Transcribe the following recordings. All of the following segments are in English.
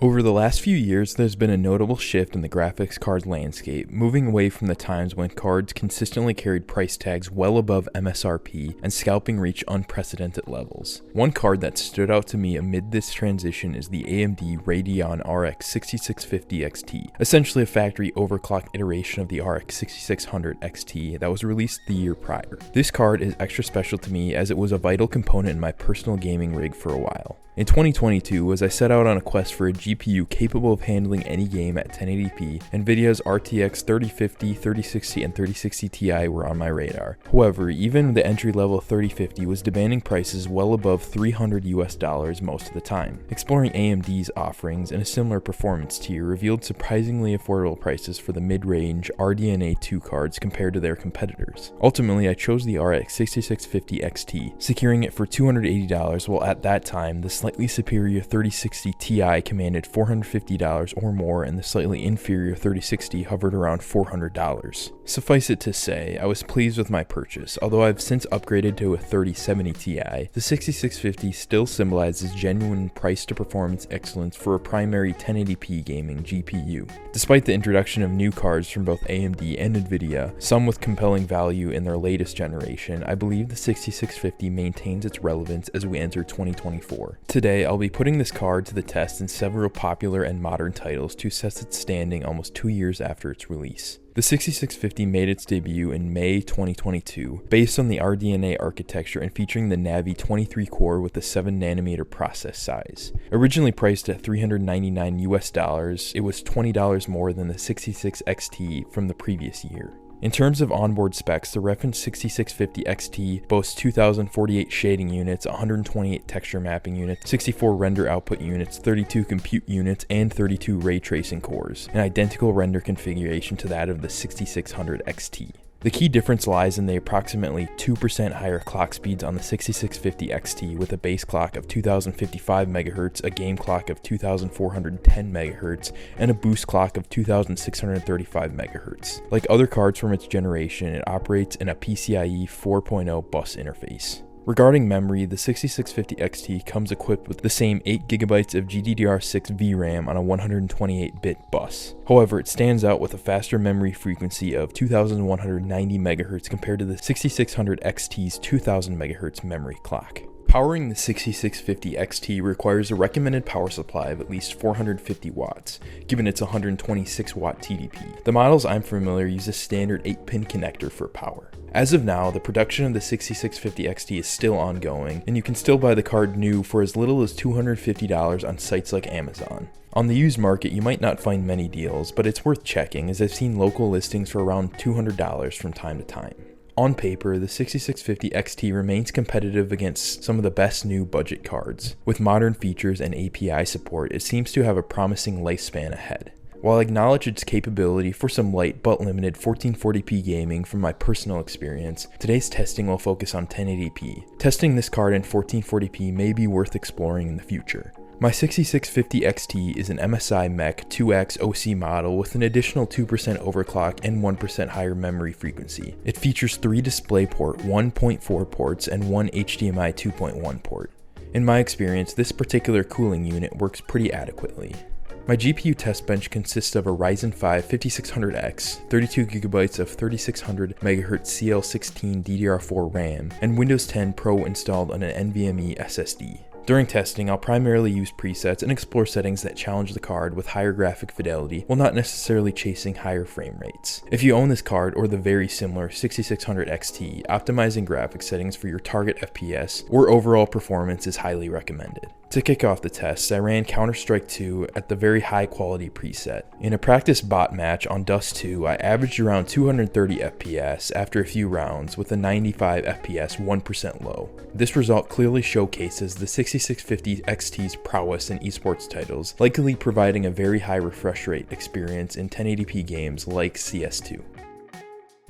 Over the last few years, there's been a notable shift in the graphics card landscape, moving away from the times when cards consistently carried price tags well above MSRP and scalping reached unprecedented levels. One card that stood out to me amid this transition is the AMD Radeon RX 6650 XT, essentially a factory overclocked iteration of the RX 6600 XT that was released the year prior. This card is extra special to me as it was a vital component in my personal gaming rig for a while. In 2022, as I set out on a quest for a GPU capable of handling any game at 1080p, NVIDIA's RTX 3050, 3060, and 3060 Ti were on my radar. However, even the entry-level 3050 was demanding prices well above $300 US most of the time. Exploring AMD's offerings in a similar performance tier revealed surprisingly affordable prices for the mid-range RDNA 2 cards compared to their competitors. Ultimately, I chose the RX 6650 XT, securing it for $280, while at that time, the slightly superior 3060 Ti commanded $450 or more, and the slightly inferior 3060 hovered around $400. Suffice it to say, I was pleased with my purchase. Although I've since upgraded to a 3070 Ti, the 6650 still symbolizes genuine price to performance excellence for a primary 1080p gaming GPU. Despite the introduction of new cards from both AMD and NVIDIA, some with compelling value in their latest generation, I believe the 6650 maintains its relevance as we enter 2024. Today, I'll be putting this card to the test in several popular and modern titles to assess its standing almost 2 years after its release. The 6650 made its debut in May 2022, based on the RDNA architecture and featuring the Navi 23 core with a 7nm process size. Originally priced at $399 US, it was $20 more than the 66 XT from the previous year. In terms of onboard specs, the referenced 6650 XT boasts 2048 shading units, 128 texture mapping units, 64 render output units, 32 compute units, and 32 ray tracing cores, an identical render configuration to that of the 6600 XT. The key difference lies in the approximately 2% higher clock speeds on the 6650 XT with a base clock of 2055 MHz, a game clock of 2410 MHz, and a boost clock of 2635 MHz. Like other cards from its generation, it operates in a PCIe 4.0 bus interface. Regarding memory, the 6650 XT comes equipped with the same 8GB of GDDR6 VRAM on a 128-bit bus. However, it stands out with a faster memory frequency of 2190 MHz compared to the 6600 XT's 2000 MHz memory clock. Powering the 6650 XT requires a recommended power supply of at least 450 watts, given its 126 watt TDP. The models I'm familiar use a standard 8-pin connector for power. As of now, the production of the 6650 XT is still ongoing, and you can still buy the card new for as little as $250 on sites like Amazon. On the used market, you might not find many deals, but it's worth checking as I've seen local listings for around $200 from time to time. On paper, the 6650 XT remains competitive against some of the best new budget cards. With modern features and API support, it seems to have a promising lifespan ahead. While I acknowledge its capability for some light but limited 1440p gaming from my personal experience, today's testing will focus on 1080p. Testing this card in 1440p may be worth exploring in the future. My 6650 XT is an MSI Mech 2X OC model with an additional 2% overclock and 1% higher memory frequency. It features 3 DisplayPort 1.4 ports and 1 HDMI 2.1 port. In my experience, this particular cooling unit works pretty adequately. My GPU test bench consists of a Ryzen 5 5600X, 32GB of 3600 MHz CL16 DDR4 RAM, and Windows 10 Pro installed on an NVMe SSD. During testing, I'll primarily use presets and explore settings that challenge the card with higher graphic fidelity while not necessarily chasing higher frame rates. If you own this card or the very similar 6600 XT, optimizing graphic settings for your target FPS or overall performance is highly recommended. To kick off the tests, I ran Counter-Strike 2 at the very high quality preset. In a practice bot match on Dust 2, I averaged around 230 FPS after a few rounds with a 95 FPS 1% low. This result clearly showcases the 6650 XT's prowess in esports titles, likely providing a very high refresh rate experience in 1080p games like CS2.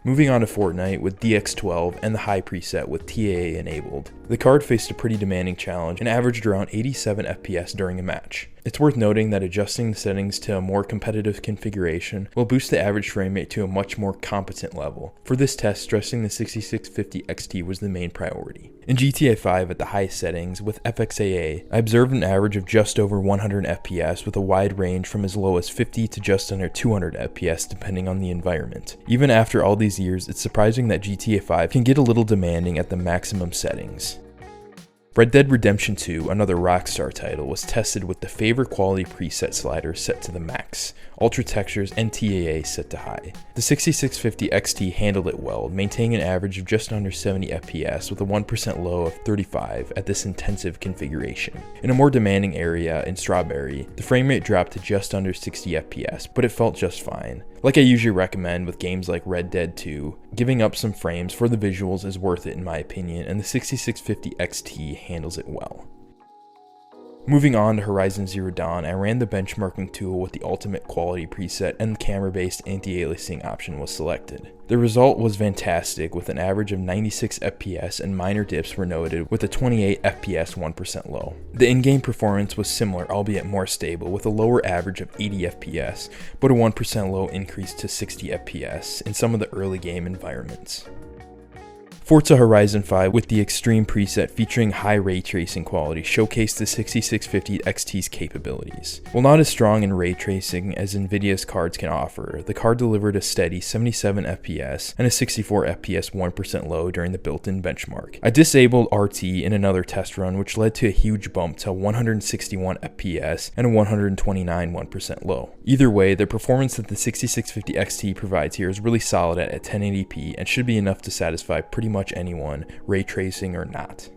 Moving on to Fortnite with DX12 and the high preset with TAA enabled, the card faced a pretty demanding challenge and averaged around 87 FPS during a match. It's worth noting that adjusting the settings to a more competitive configuration will boost the average frame rate to a much more competent level. For this test, stressing the 6650 XT was the main priority. In GTA 5 at the highest settings, with FXAA, I observed an average of just over 100 FPS with a wide range from as low as 50 to just under 200 FPS depending on the environment. Even after all these years, it's surprising that GTA 5 can get a little demanding at the maximum settings. Red Dead Redemption 2, another Rockstar title, was tested with the favor quality preset slider set to the max, ultra textures and TAA set to high. The 6650 XT handled it well, maintaining an average of just under 70 FPS with a 1% low of 35 at this intensive configuration. In a more demanding area in Strawberry, the frame rate dropped to just under 60 FPS, but it felt just fine. Like I usually recommend with games like Red Dead 2, giving up some frames for the visuals is worth it in my opinion, and the 6650 XT handles it well. Moving on to Horizon Zero Dawn, I ran the benchmarking tool with the ultimate quality preset and the camera-based anti-aliasing option was selected. The result was fantastic with an average of 96 FPS and minor dips were noted with a 28 FPS 1% low. The in-game performance was similar, albeit more stable, with a lower average of 80 FPS, but a 1% low increase to 60 FPS in some of the early game environments. Forza Horizon 5 with the Extreme preset featuring high ray tracing quality showcased the 6650 XT's capabilities. While not as strong in ray tracing as Nvidia's cards can offer, the card delivered a steady 77 FPS and a 64 FPS 1% low during the built-in benchmark. I disabled RT in another test run which led to a huge bump to 161 FPS and a 129 1% low. Either way, the performance that the 6650 XT provides here is really solid at 1080p and should be enough to satisfy pretty much anyone, ray tracing or not.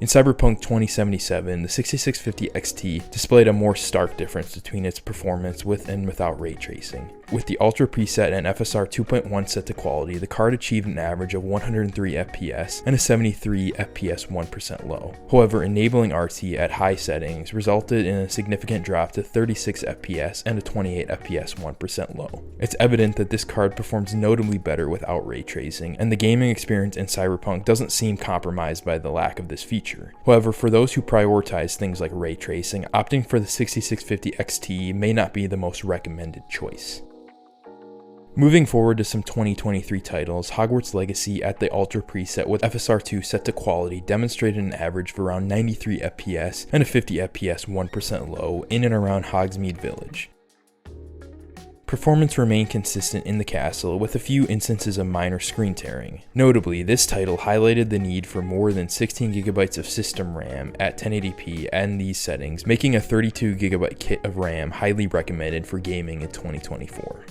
In Cyberpunk 2077, the 6650 XT displayed a more stark difference between its performance with and without ray tracing. With the Ultra preset and FSR 2.1 set to quality, the card achieved an average of 103 FPS and a 73 FPS 1% low. However, enabling RT at high settings resulted in a significant drop to 36 FPS and a 28 FPS 1% low. It's evident that this card performs notably better without ray tracing, and the gaming experience in Cyberpunk doesn't seem compromised by the lack of this feature. However, for those who prioritize things like ray tracing, opting for the 6650 XT may not be the most recommended choice. Moving forward to some 2023 titles, Hogwarts Legacy at the Ultra preset with FSR 2 set to quality demonstrated an average of around 93 FPS and a 50 FPS 1% low in and around Hogsmeade Village. Performance remained consistent in the castle with a few instances of minor screen tearing. Notably, this title highlighted the need for more than 16GB of system RAM at 1080p and these settings, making a 32GB kit of RAM highly recommended for gaming in 2024.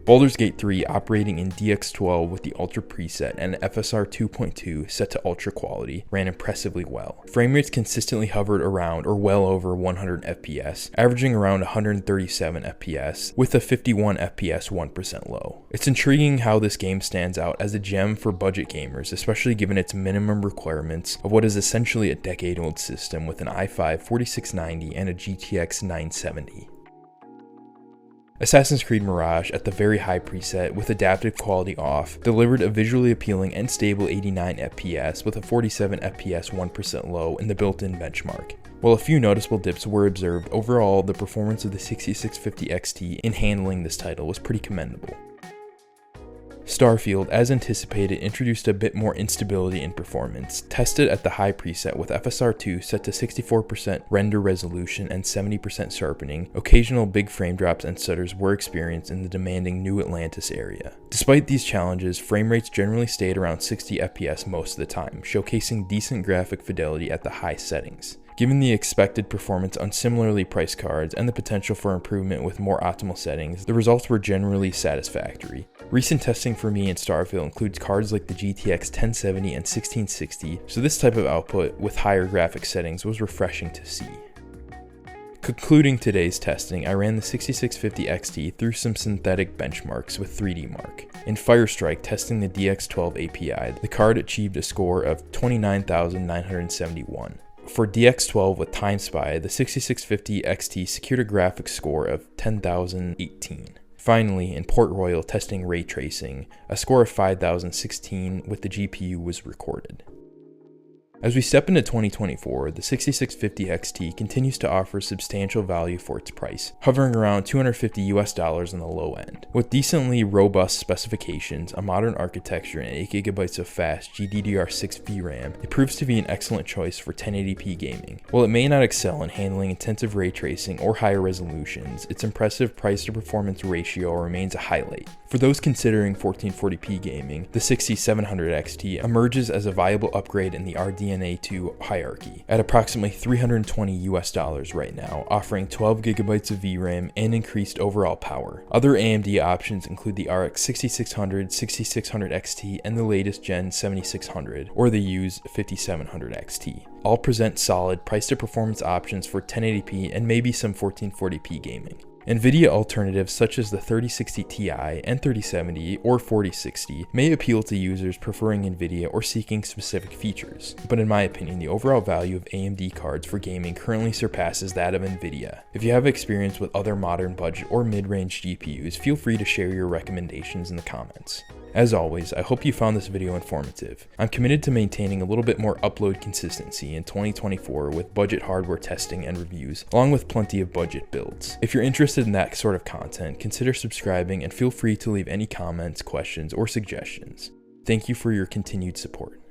Baldur's Gate 3 operating in DX12 with the Ultra preset and FSR 2.2 set to ultra quality ran impressively well. Frame rates consistently hovered around or well over 100 FPS, averaging around 137 FPS with a 51 FPS 1% low. It's intriguing how this game stands out as a gem for budget gamers, especially given its minimum requirements of what is essentially a decade-old system with an i5 4690 and a GTX 970. Assassin's Creed Mirage at the very high preset with adaptive quality off delivered a visually appealing and stable 89 FPS with a 47 FPS 1% low in the built-in benchmark. While a few noticeable dips were observed, overall the performance of the 6650 XT in handling this title was pretty commendable. Starfield, as anticipated, introduced a bit more instability in performance, tested at the high preset with FSR 2 set to 64% render resolution and 70% sharpening. Occasional big frame drops and stutters were experienced in the demanding New Atlantis area. Despite these challenges, frame rates generally stayed around 60 FPS most of the time, showcasing decent graphic fidelity at the high settings. Given the expected performance on similarly priced cards and the potential for improvement with more optimal settings, the results were generally satisfactory. Recent testing for me in Starfield includes cards like the GTX 1070 and 1660, so this type of output with higher graphic settings was refreshing to see. Concluding today's testing, I ran the 6650 XT through some synthetic benchmarks with 3D Mark. In Firestrike testing the DX12 API, the card achieved a score of 29,971. For DX12 with TimeSpy, the 6650 XT secured a graphics score of 10,018. Finally, in Port Royal testing ray tracing, a score of 5,016 with the GPU was recorded. As we step into 2024, the 6650 XT continues to offer substantial value for its price, hovering around $250 on the low end. With decently robust specifications, a modern architecture, and 8GB of fast GDDR6 VRAM, it proves to be an excellent choice for 1080p gaming. While it may not excel in handling intensive ray tracing or higher resolutions, its impressive price-to-performance ratio remains a highlight. For those considering 1440p gaming, the 6700 XT emerges as a viable upgrade in the RDNA 2 hierarchy, at approximately $320 right now, offering 12GB of VRAM and increased overall power. Other AMD options include the RX 6600, 6600 XT, and the latest Gen 7600, or the used 5700 XT. All present solid price-to-performance options for 1080p and maybe some 1440p gaming. NVIDIA alternatives such as the 3060 Ti and 3070 or 4060 may appeal to users preferring NVIDIA or seeking specific features, but in my opinion, the overall value of AMD cards for gaming currently surpasses that of NVIDIA. If you have experience with other modern budget or mid-range GPUs, feel free to share your recommendations in the comments. As always, I hope you found this video informative. I'm committed to maintaining a little bit more upload consistency in 2024 with budget hardware testing and reviews, along with plenty of budget builds. If you're interested in that sort of content, consider subscribing and feel free to leave any comments, questions, or suggestions. Thank you for your continued support.